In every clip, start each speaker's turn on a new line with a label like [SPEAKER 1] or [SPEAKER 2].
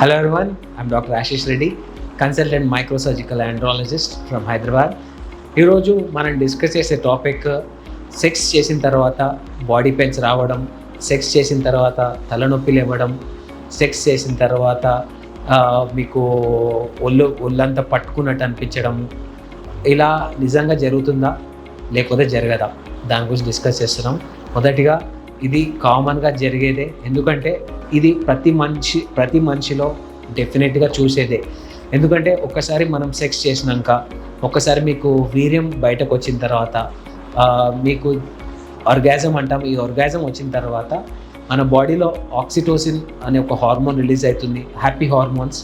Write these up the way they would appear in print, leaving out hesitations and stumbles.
[SPEAKER 1] Hello everyone, I'm Dr. Ashish Reddy, consultant microsurgical andrologist from Hyderabad. ఈరోజు మనం discuss చేసే topic sex చేసిన తర్వాత బాడీ పెయిన్స్ రావడం, సెక్స్ చేసిన తర్వాత తలనొప్పిలు ఇవ్వడం, సెక్స్ చేసిన తర్వాత మీకు ఒళ్ళంతా పట్టుకున్నట్టు అనిపించడం, ఇలా నిజంగా జరుగుతుందా లేకపోతే జరగదా దాని గురించి డిస్కస్ చేస్తున్నాం. మొదటిగా ఇది కామన్గా జరిగేదే, ఎందుకంటే ఇది ప్రతి మనిషిలో డెఫినెట్గా చూసేదే. ఎందుకంటే ఒక్కసారి మనం సెక్స్ చేసినాక, ఒక్కసారి మీకు వీర్యం బయటకు వచ్చిన తర్వాత, మీకు ఆర్గాజం అంటాం. ఈ ఆర్గాజం వచ్చిన తర్వాత మన బాడీలో ఆక్సిటోసిన్ అనే ఒక హార్మోన్ రిలీజ్ అవుతుంది, హ్యాపీ హార్మోన్స్.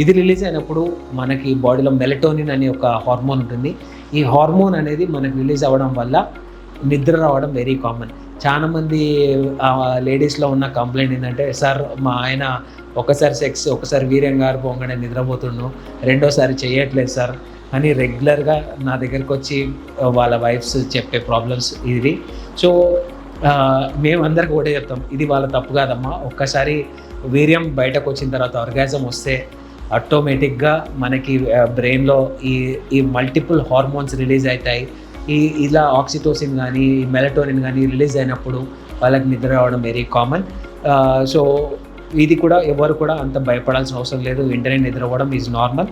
[SPEAKER 1] ఇది రిలీజ్ అయినప్పుడు మనకి బాడీలో మెలటోనిన్ అనే ఒక హార్మోన్ ఉంటుంది. ఈ హార్మోన్ అనేది మనకు రిలీజ్ అవ్వడం వల్ల నిద్ర రావడం వెరీ కామన్. చాలామంది లేడీస్లో ఉన్న కంప్లైంట్ ఏంటంటే, సార్ మా ఆయన ఒకసారి సెక్స్, ఒకసారి వీర్యం గారు పోగానే నిద్రపోతున్నాను, రెండోసారి చేయట్లేదు సార్ అని రెగ్యులర్గా నా దగ్గరికి వచ్చి వాళ్ళ వైఫ్స్ చెప్పే ప్రాబ్లమ్స్ ఇవి. సో మేమందరికి ఒకటే చెప్తాం, ఇది వాళ్ళ తప్పు కాదమ్మా. ఒక్కసారి వీర్యం బయటకు వచ్చిన తర్వాత ఆర్గాజం వస్తే ఆటోమేటిక్గా మనకి బ్రెయిన్లో ఈ మల్టిపుల్ హార్మోన్స్ రిలీజ్ అవుతాయి. ఇలా ఆక్సిటోసిన్ కానీ మెలటోనిన్ కానీ రిలీజ్ అయినప్పుడు వాళ్ళకి నిద్ర రావడం వెరీ కామన్. సో ఇది కూడా ఎవరు కూడా అంత భయపడాల్సిన అవసరం లేదు, వెంటనే నిద్రపోవడం ఈజ్ నార్మల్.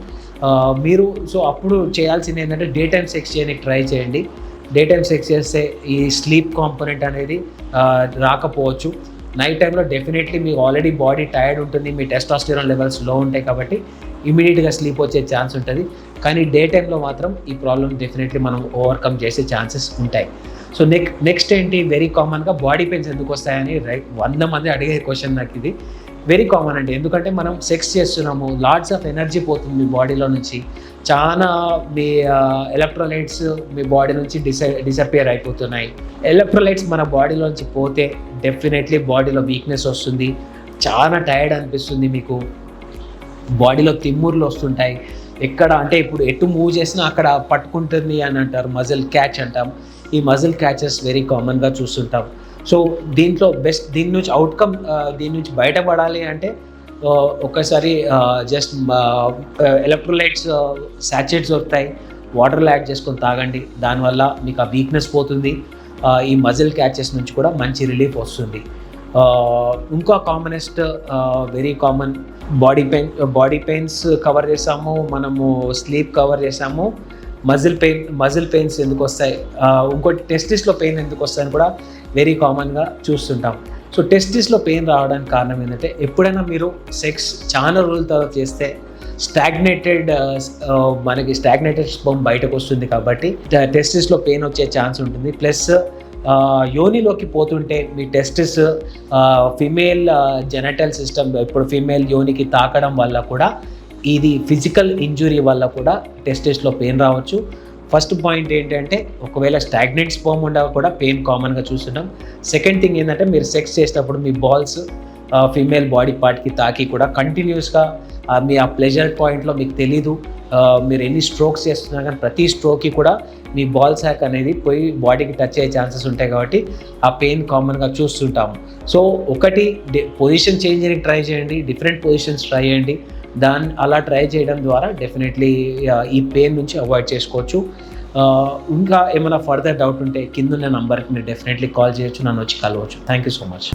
[SPEAKER 1] మీరు సో అప్పుడు చేయాల్సింది ఏంటంటే డే టైమ్ సెక్స్ చేయడానికి ట్రై చేయండి. డే టైమ్ సెక్స్ చేస్తే ఈ స్లీప్ కాంపోనెంట్ అనేది రాకపోవచ్చు. నైట్ టైంలో డెఫినెట్లీ మీకు ఆల్రెడీ బాడీ టైర్డ్ ఉంటుంది, మీ టెస్టోస్టెరాన్ లెవెల్స్ లో ఉంటాయి కాబట్టి ఇమీడియట్గా స్లీప్ వచ్చే ఛాన్స్ ఉంటుంది. కానీ డే టైంలో మాత్రం ఈ ప్రాబ్లమ్ డెఫినెట్లీ మనం ఓవర్కమ్ చేసే ఛాన్సెస్ ఉంటాయి. సో నెక్స్ట్ ఏంటి, వెరీ కామన్గా బాడీ పెయిన్స్ ఎందుకు వస్తాయని 100 మంది అడిగే క్వశ్చన్ నాకు. ఇది వెరీ కామన్ అండి, ఎందుకంటే మనం సెక్స్ చేస్తున్నాము, లాట్స్ ఆఫ్ ఎనర్జీ పోతుంది మీ బాడీలో నుంచి, చాలా మీ ఎలక్ట్రోలైట్స్ మీ బాడీ నుంచి డిసపియర్ అయిపోతున్నాయి. ఎలక్ట్రోలైట్స్ మన బాడీలో నుంచి పోతే డెఫినెట్లీ బాడీలో వీక్నెస్ వస్తుంది, చాలా టైర్డ్ అనిపిస్తుంది, మీకు బాడీలో తిమ్ముర్లు వస్తుంటాయి. ఎక్కడ అంటే ఇప్పుడు ఎటు మూవ్ చేసినా అక్కడ పట్టుకుంటుంది అని అంటారు, మజిల్ క్యాచ్ అంటాం. ఈ మజిల్ క్యాచెస్ వెరీ కామన్గా చూస్తుంటాం. సో దీని నుంచి అవుట్కమ్, దీని నుంచి బయటపడాలి అంటే ఒకసారి జస్ట్ ఎలక్ట్రోలైట్స్ సాచెట్స్ దొరుకుతాయి, వాటర్లో యాడ్ చేసుకొని తాగండి. దానివల్ల మీకు ఆ వీక్నెస్ పోతుంది, ఈ మజిల్ క్యాచెస్ నుంచి కూడా మంచి రిలీఫ్ వస్తుంది. ఇంకో commonest very common body pains cover చేసాము, మనము స్లీప్ కవర్ చేసాము. మజిల్ పెయిన్స్ ఎందుకు వస్తాయి, ఇంకోటి టెస్టిస్లో పెయిన్ ఎందుకు వస్తాయని కూడా వెరీ కామన్గా చూస్తుంటాం. సో టెస్టిస్లో పెయిన్ రావడానికి కారణం ఏంటంటే, ఎప్పుడైనా మీరు సెక్స్ చాలా రోజుల తర్వాత చేస్తే మనకి స్టాగ్నేటెడ్ స్పర్మ్ బయటకు వస్తుంది కాబట్టి టెస్టిస్లో పెయిన్ వచ్చే ఛాన్స్ ఉంటుంది. ప్లస్ యోనిలోకి పోతుంటే మీ టెస్టిస్ ఫిమేల్ జెనటల్ సిస్టమ్ ఇప్పుడు ఫిమేల్ యోనికి తాకడం వల్ల కూడా, ఇది ఫిజికల్ ఇంజురీ వల్ల కూడా టెస్టిస్లో పెయిన్ రావచ్చు. ఫస్ట్ పాయింట్ ఏంటంటే, ఒకవేళ స్టాగ్నెంట్ స్పర్మ్ ఉండగా కూడా పెయిన్ కామన్గా చూస్తున్నాం. సెకండ్ థింగ్ ఏంటంటే, మీరు సెక్స్ చేసేటప్పుడు మీ బాల్స్ ఫీమేల్ బాడీ పార్ట్కి తాకి కూడా కంటిన్యూస్గా మీ ఆ ప్లెజర్ పాయింట్లో మీకు తెలీదు, మీరు ఎన్ని స్ట్రోక్స్ చేస్తున్నా కానీ ప్రతి స్ట్రోక్కి కూడా మీ బాల్ సాక్ అనేది పోయి బాడీకి టచ్ అయ్యే ఛాన్సెస్ ఉంటాయి కాబట్టి ఆ పెయిన్ కామన్గా చూస్తుంటాము. సో ఒకటి పొజిషన్ చేంజ్ చేయడానికి ట్రై చేయండి, డిఫరెంట్ పొజిషన్స్ ట్రై చేయండి. అలా ట్రై చేయడం ద్వారా డెఫినెట్లీ ఈ పెయిన్ నుంచి అవాయిడ్ చేసుకోవచ్చు. ఇంకా ఏమైనా ఫర్దర్ డౌట్ ఉంటే కింద ఉన్న నంబర్కి మీరు డెఫినెట్లీ కాల్ చేయొచ్చు, నన్ను వచ్చి కలవచ్చు. Thank you so much.